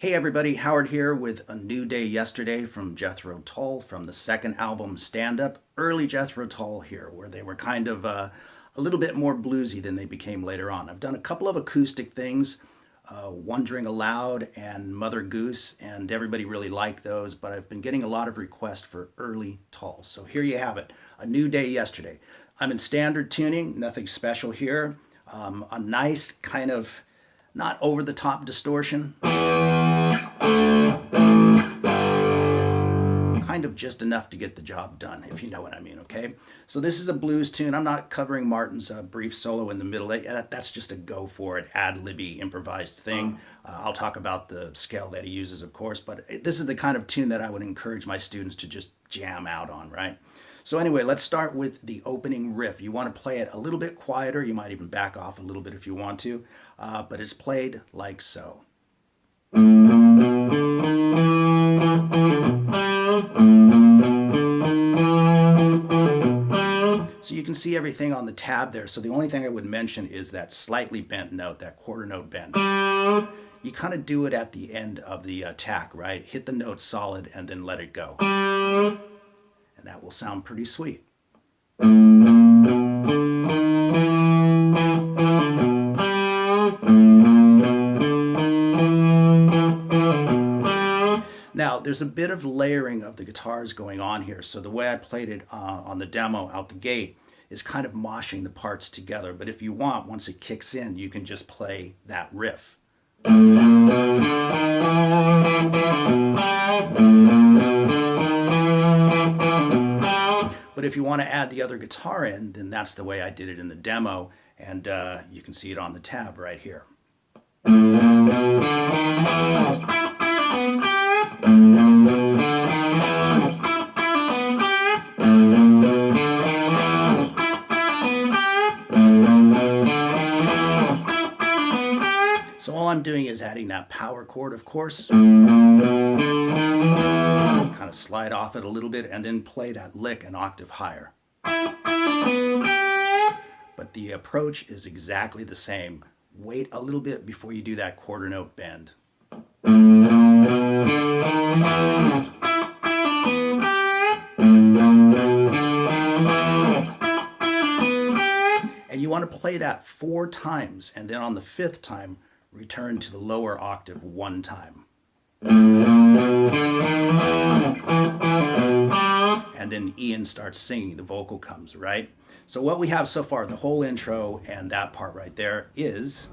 Hey everybody, Howard here with A New Day Yesterday from Jethro Tull from the second album Stand Up. Early Jethro Tull here, where they were kind of a little bit more bluesy than they became later on. I've done a couple of acoustic things, Wondering Aloud and Mother Goose, and everybody really liked those, but I've been getting a lot of requests for early Tull. So here you have it, A New Day Yesterday. I'm in standard tuning, nothing special here. A nice kind of not over-the-top distortion. Kind of just enough to get the job done, if you know what I mean, okay? So this is a blues tune. I'm not covering Martin's brief solo in the middle. That's just a go for it, ad-libby, improvised thing. I'll talk about the scale that he uses, of course, but this is the kind of tune that I would encourage my students to just jam out on, right? So anyway, let's start with the opening riff. You want to play it a little bit quieter. You might even back off a little bit if you want to, but it's played like so. So you can see everything on the tab there. So the only thing I would mention is that slightly bent note, that quarter note bend. You kind of do it at the end of the attack, right? Hit the note solid and then let it go. And that will sound pretty sweet. Now, there's a bit of layering of the guitars going on here. So the way I played it on the demo out the gate is kind of moshing the parts together. But if you want, once it kicks in, you can just play that riff. But if you want to add the other guitar in, then that's the way I did it in the demo. And you can see it on the tab right here. So all I'm doing is adding that power chord, of course. Kind of slide off it a little bit and then play that lick an octave higher. But the approach is exactly the same. Wait a little bit before you do that quarter note bend. And you want to play that 4 times, and then on the 5th time, return to the lower octave 1 time. And then Ian starts singing, the vocal comes, right? So what we have so far, the whole intro and that part right there is...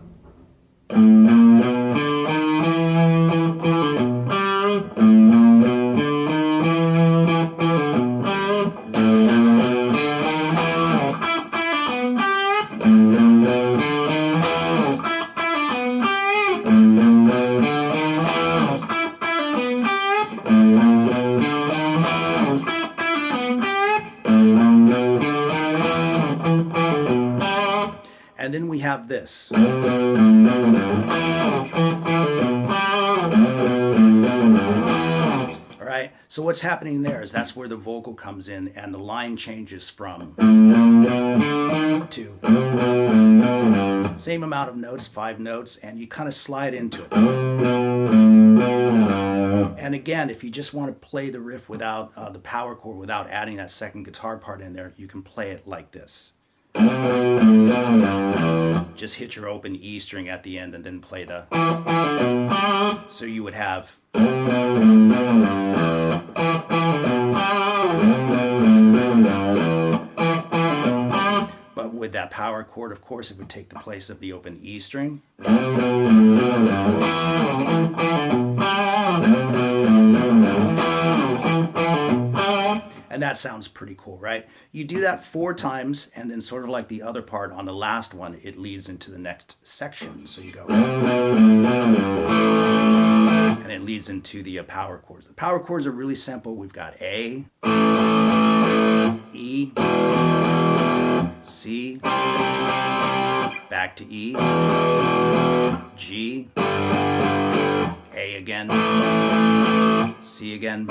And then we have this. All right, so what's happening there is that's where the vocal comes in and the line changes from to same amount of notes, 5 notes, and you kind of slide into it. And again, if you just want to play the riff without the power chord, without adding that second guitar part in there, you can play it like this. Just hit your open E string at the end and then play the... So you would have... But with that power chord, of course, it would take the place of the open E string. And that sounds pretty cool, right? You do that 4 times, and then sort of like the other part on the last one, it leads into the next section. So you go... And it leads into the power chords. The power chords are really simple. We've got A, E, C, back to E, G, A again, C again.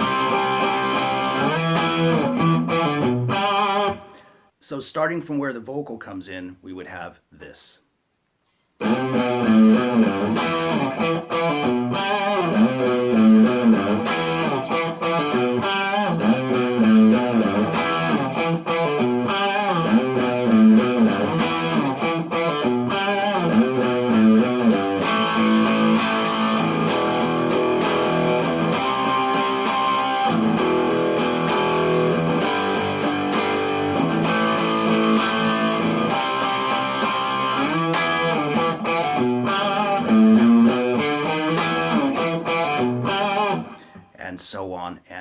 So starting from where the vocal comes in, we would have this.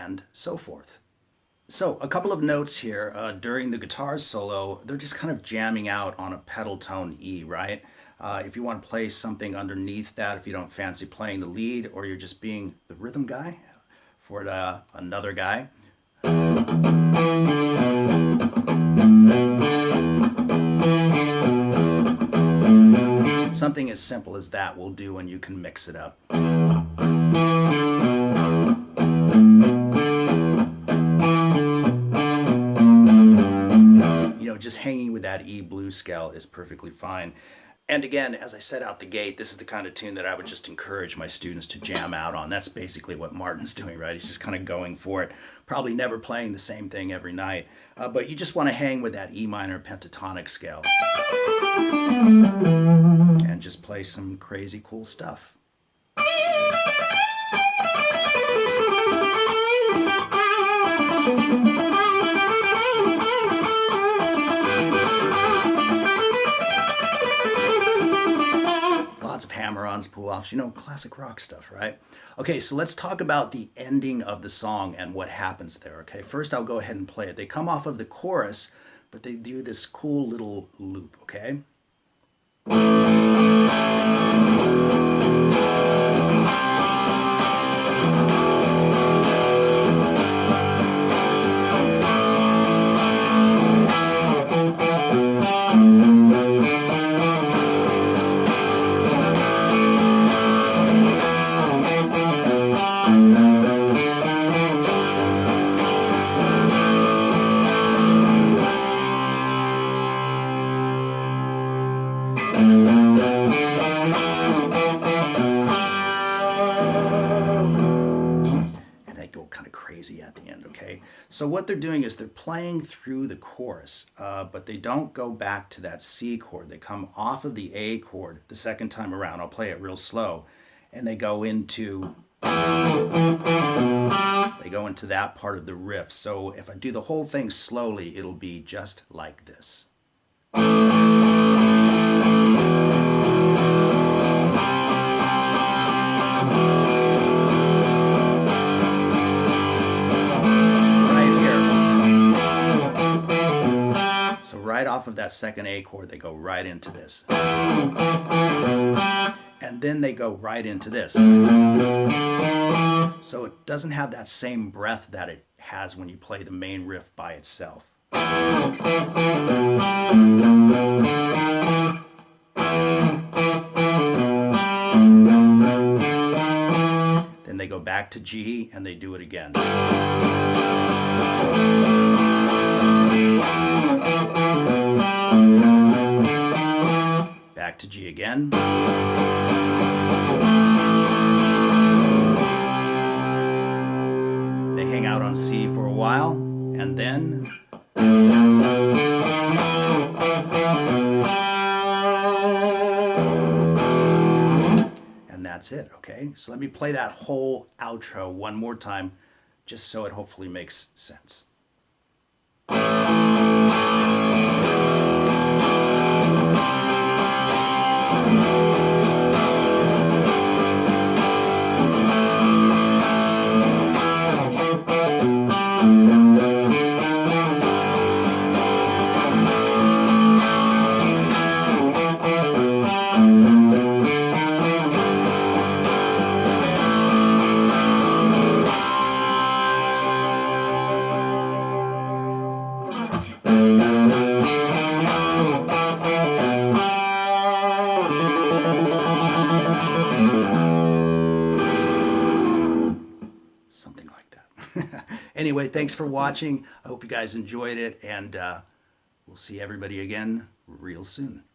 and so forth. So a couple of notes here. During the guitar solo, they're just kind of jamming out on a pedal tone E, right? If you want to play something underneath that, if you don't fancy playing the lead or you're just being the rhythm guy for another guy, something as simple as that will do, and you can mix it up. Just hanging with that E blues scale is perfectly fine. And again, as I said out the gate, this is the kind of tune that I would just encourage my students to jam out on. That's basically what Martin's doing, right? He's just kind of going for it. Probably never playing the same thing every night. But you just want to hang with that E minor pentatonic scale. And just play some crazy cool stuff. Lots of hammer-ons, pull-offs, classic rock stuff, right? Okay, so let's talk about the ending of the song and what happens there, okay? First, I'll go ahead and play it. They come off of the chorus, but they do this cool little loop, okay? At the end, okay? So what they're doing is they're playing through the chorus, but they don't go back to that C chord. They come off of the A chord the second time around. I'll play it real slow. And they go into that part of the riff. So if I do the whole thing slowly, it'll be just like this. Right off of that second A chord, they go right into this. And then they go right into this. So it doesn't have that same breath that it has when you play the main riff by itself. Then they go back to G and they do it again. Back to G again. They hang out on C for a while, and then and that's it, okay? So let me play that whole outro one more time, just so it hopefully makes sense. Something like that. Anyway, thanks for watching. I hope you guys enjoyed it, and we'll see everybody again real soon.